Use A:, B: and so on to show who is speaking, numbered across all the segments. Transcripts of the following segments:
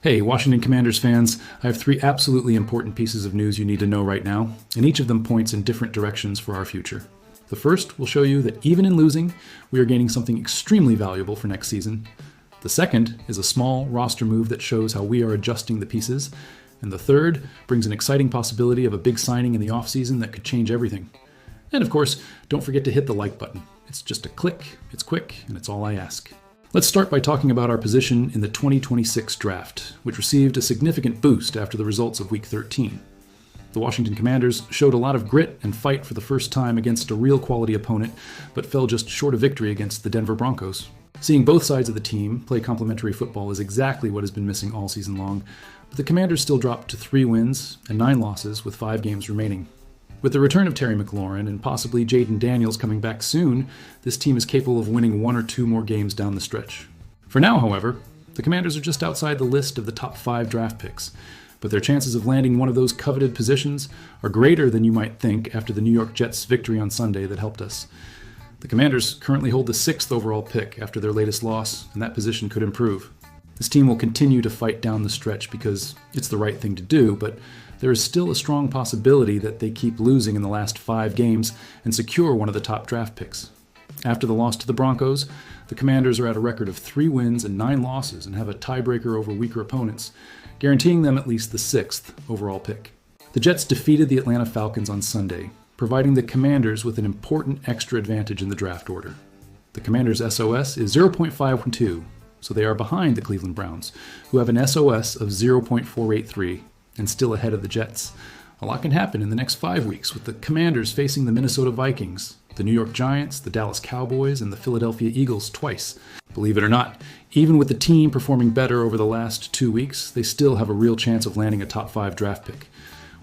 A: Hey, Washington Commanders fans, I have three absolutely important pieces of news you need to know right now, and each of them points in different directions for our future. The first will show you that even in losing, we are gaining something extremely valuable for next season. The second is a small roster move that shows how we are adjusting the pieces. And the third brings an exciting possibility of a big signing in the offseason that could change everything. And of course, don't forget to hit the like button. It's just a click, it's quick, and it's all I ask. Let's start by talking about our position in the 2026 draft, which received a significant boost after the results of Week 13. The Washington Commanders showed a lot of grit and fight for the first time against a real quality opponent, but fell just short of victory against the Denver Broncos. Seeing both sides of the team play complementary football is exactly what has been missing all season long, but the Commanders still dropped to 3 wins and 9 losses with 5 games remaining. With the return of Terry McLaurin and possibly Jaden Daniels coming back soon, this team is capable of winning 1 or 2 more games down the stretch. For now, however, the Commanders are just outside the list of the top 5 draft picks, but their chances of landing one of those coveted positions are greater than you might think after the New York Jets' victory on Sunday that helped us. The Commanders currently hold the 6th overall pick after their latest loss, and that position could improve. This team will continue to fight down the stretch because it's the right thing to do, but there is still a strong possibility that they keep losing in the last 5 games and secure one of the top draft picks. After the loss to the Broncos, the Commanders are at a record of 3 wins and 9 losses and have a tiebreaker over weaker opponents, guaranteeing them at least the 6th overall pick. The Jets defeated the Atlanta Falcons on Sunday, providing the Commanders with an important extra advantage in the draft order. The Commanders' SOS is 0.512, so they are behind the Cleveland Browns, who have an SOS of 0.483 and still ahead of the Jets. A lot can happen in the next 5 weeks with the Commanders facing the Minnesota Vikings, the New York Giants, the Dallas Cowboys, and the Philadelphia Eagles twice. Believe it or not, even with the team performing better over the last 2 weeks, they still have a real chance of landing a top 5 draft pick.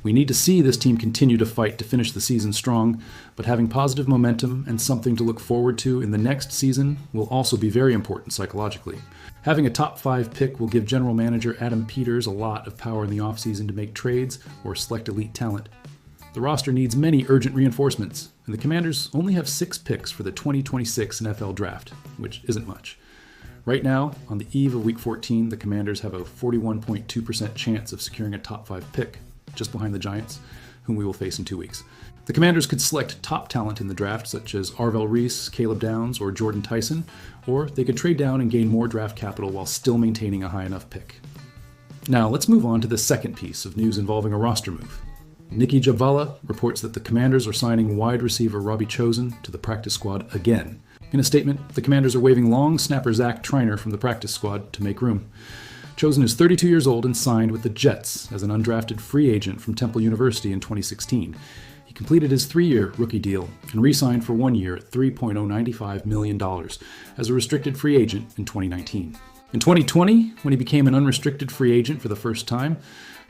A: We need to see this team continue to fight to finish the season strong, but having positive momentum and something to look forward to in the next season will also be very important psychologically. Having a top 5 pick will give General Manager Adam Peters a lot of power in the offseason to make trades or select elite talent. The roster needs many urgent reinforcements, and the Commanders only have 6 picks for the 2026 NFL Draft, which isn't much. Right now, on the eve of Week 14, the Commanders have a 41.2% chance of securing a top 5 pick, just behind the Giants, whom we will face in 2 weeks. The Commanders could select top talent in the draft, such as Arvell Reese, Caleb Downs, or Jordan Tyson, or they could trade down and gain more draft capital while still maintaining a high enough pick. Now, let's move on to the second piece of news involving a roster move. Nicki Jhabvala reports that the Commanders are signing wide receiver Robbie Chosen to the practice squad again. In a statement, the Commanders are waving long snapper Zach Triner from the practice squad to make room. Chosen is 32 years old and signed with the Jets as an undrafted free agent from Temple University in 2016. He completed his 3-year rookie deal and re-signed for 1 year at $3.095 million as a restricted free agent in 2019. In 2020, when he became an unrestricted free agent for the first time,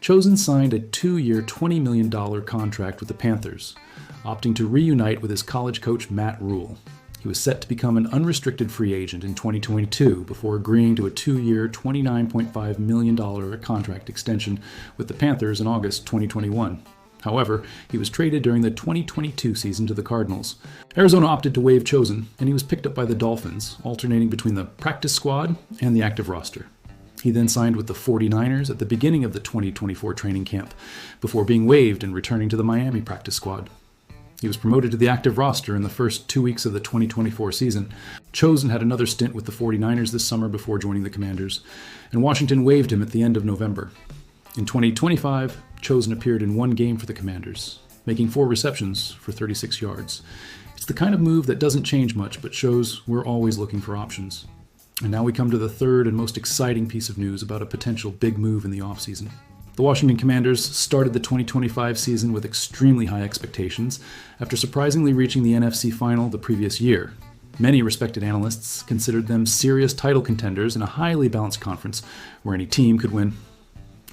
A: Chosen signed a 2-year, $20 million contract with the Panthers, opting to reunite with his college coach Matt Rule. He was set to become an unrestricted free agent in 2022 before agreeing to a 2-year, $29.5 million contract extension with the Panthers in August 2021. However, he was traded during the 2022 season to the Cardinals. Arizona opted to waive Chosen, and he was picked up by the Dolphins, alternating between the practice squad and the active roster. He then signed with the 49ers at the beginning of the 2024 training camp, before being waived and returning to the Miami practice squad. He was promoted to the active roster in the first 2 weeks of the 2024 season. Chosen had another stint with the 49ers this summer before joining the Commanders, and Washington waived him at the end of November. In 2025, Chosen appeared in 1 game for the Commanders, making 4 receptions for 36 yards. It's the kind of move that doesn't change much, but shows we're always looking for options. And now we come to the third and most exciting piece of news about a potential big move in the offseason. The Washington Commanders started the 2025 season with extremely high expectations after surprisingly reaching the NFC Final the previous year. Many respected analysts considered them serious title contenders in a highly balanced conference where any team could win.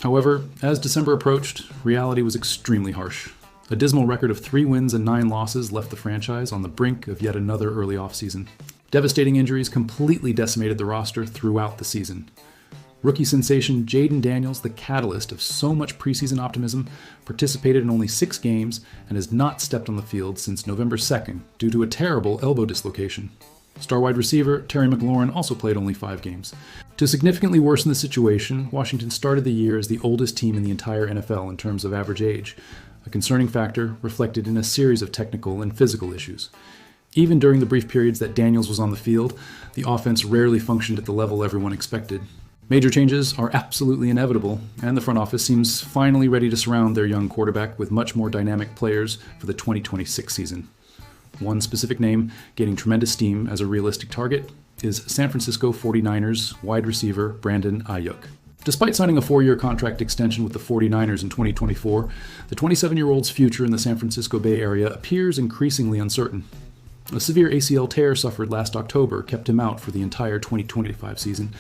A: However, as December approached, reality was extremely harsh. A dismal record of 3 wins and 9 losses left the franchise on the brink of yet another early offseason. Devastating injuries completely decimated the roster throughout the season. Rookie sensation Jaden Daniels, the catalyst of so much preseason optimism, participated in only 6 games and has not stepped on the field since November 2nd due to a terrible elbow dislocation. Star wide receiver Terry McLaurin also played only 5 games. To significantly worsen the situation, Washington started the year as the oldest team in the entire NFL in terms of average age, a concerning factor reflected in a series of technical and physical issues. Even during the brief periods that Daniels was on the field, the offense rarely functioned at the level everyone expected. Major changes are absolutely inevitable, and the front office seems finally ready to surround their young quarterback with much more dynamic players for the 2026 season. One specific name gaining tremendous steam as a realistic target is San Francisco 49ers wide receiver Brandon Aiyuk. Despite signing a 4-year contract extension with the 49ers in 2024, the 27-year-old's future in the San Francisco Bay Area appears increasingly uncertain. A severe ACL tear suffered last October kept him out for the entire 2025 season,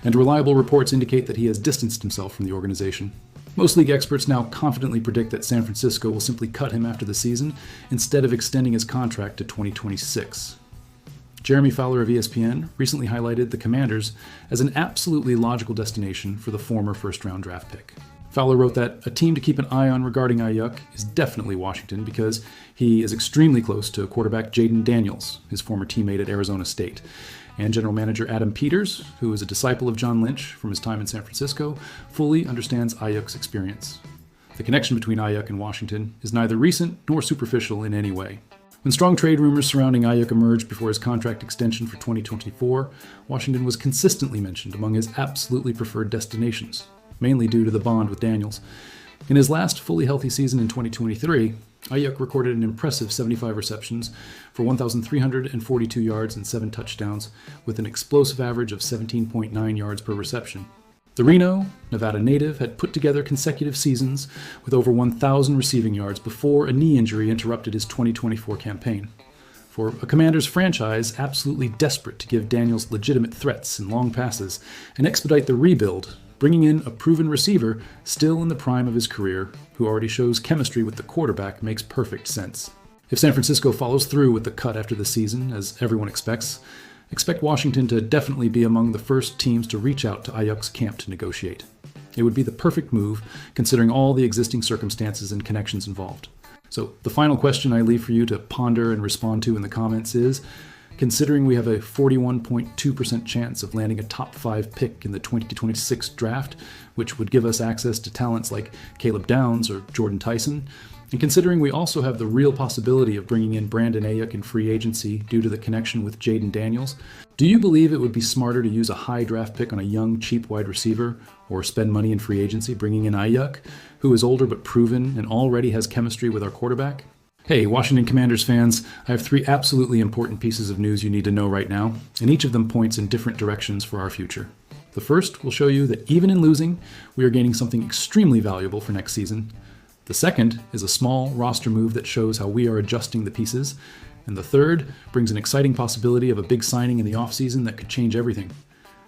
A: and reliable reports indicate that he has distanced himself from the organization. Most league experts now confidently predict that San Francisco will simply cut him after the season instead of extending his contract to 2026. Jeremy Fowler of ESPN recently highlighted the Commanders as an absolutely logical destination for the former first-round draft pick. Fowler wrote that a team to keep an eye on regarding Aiyuk is definitely Washington because he is extremely close to quarterback Jayden Daniels, his former teammate at Arizona State. And general manager Adam Peters, who is a disciple of John Lynch from his time in San Francisco, fully understands Aiyuk's experience. The connection between Aiyuk and Washington is neither recent nor superficial in any way. When strong trade rumors surrounding Aiyuk emerged before his contract extension for 2024, Washington was consistently mentioned among his absolutely preferred destinations, mainly due to the bond with Daniels. In his last fully healthy season in 2023, Aiyuk recorded an impressive 75 receptions for 1,342 yards and 7 touchdowns, with an explosive average of 17.9 yards per reception. The Reno, Nevada native had put together consecutive seasons with over 1,000 receiving yards before a knee injury interrupted his 2024 campaign. For a Commanders franchise absolutely desperate to give Daniels legitimate threats and long passes and expedite the rebuild, bringing in a proven receiver still in the prime of his career, who already shows chemistry with the quarterback, makes perfect sense. If San Francisco follows through with the cut after the season, as everyone expect Washington to definitely be among the first teams to reach out to Aiyuk's camp to negotiate. It would be the perfect move, considering all the existing circumstances and connections involved. So the final question I leave for you to ponder and respond to in the comments is, considering we have a 41.2% chance of landing a top 5 pick in the 2026 draft, which would give us access to talents like Caleb Downs or Jordan Tyson, and considering we also have the real possibility of bringing in Brandon Aiyuk in free agency due to the connection with Jayden Daniels, do you believe it would be smarter to use a high draft pick on a young, cheap wide receiver, or spend money in free agency bringing in Aiyuk, who is older but proven and already has chemistry with our quarterback? Hey, Washington Commanders fans, I have 3 absolutely important pieces of news you need to know right now, and each of them points in different directions for our future. The first will show you that even in losing, we are gaining something extremely valuable for next season. The second is a small roster move that shows how we are adjusting the pieces. And the third brings an exciting possibility of a big signing in the offseason that could change everything.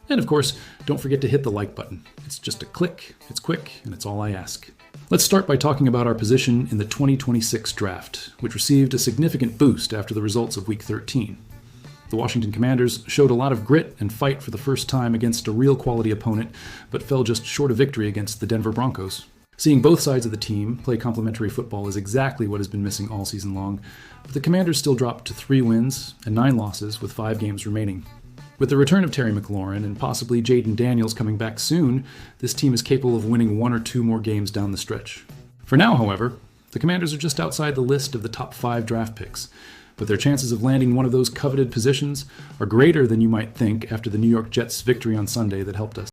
A: And of course, don't forget to hit the like button. It's just a click, it's quick, and it's all I ask. Let's start by talking about our position in the 2026 draft, which received a significant boost after the results of Week 13. The Washington Commanders showed a lot of grit and fight for the first time against a real quality opponent, but fell just short of victory against the Denver Broncos. Seeing both sides of the team play complementary football is exactly what has been missing all season long, but the Commanders still dropped to 3 wins and 9 losses with 5 games remaining. With the return of Terry McLaurin and possibly Jayden Daniels coming back soon, this team is capable of winning 1 or 2 more games down the stretch. For now, however, the Commanders are just outside the list of the top 5 draft picks, but their chances of landing one of those coveted positions are greater than you might think after the New York Jets' victory on Sunday that helped us.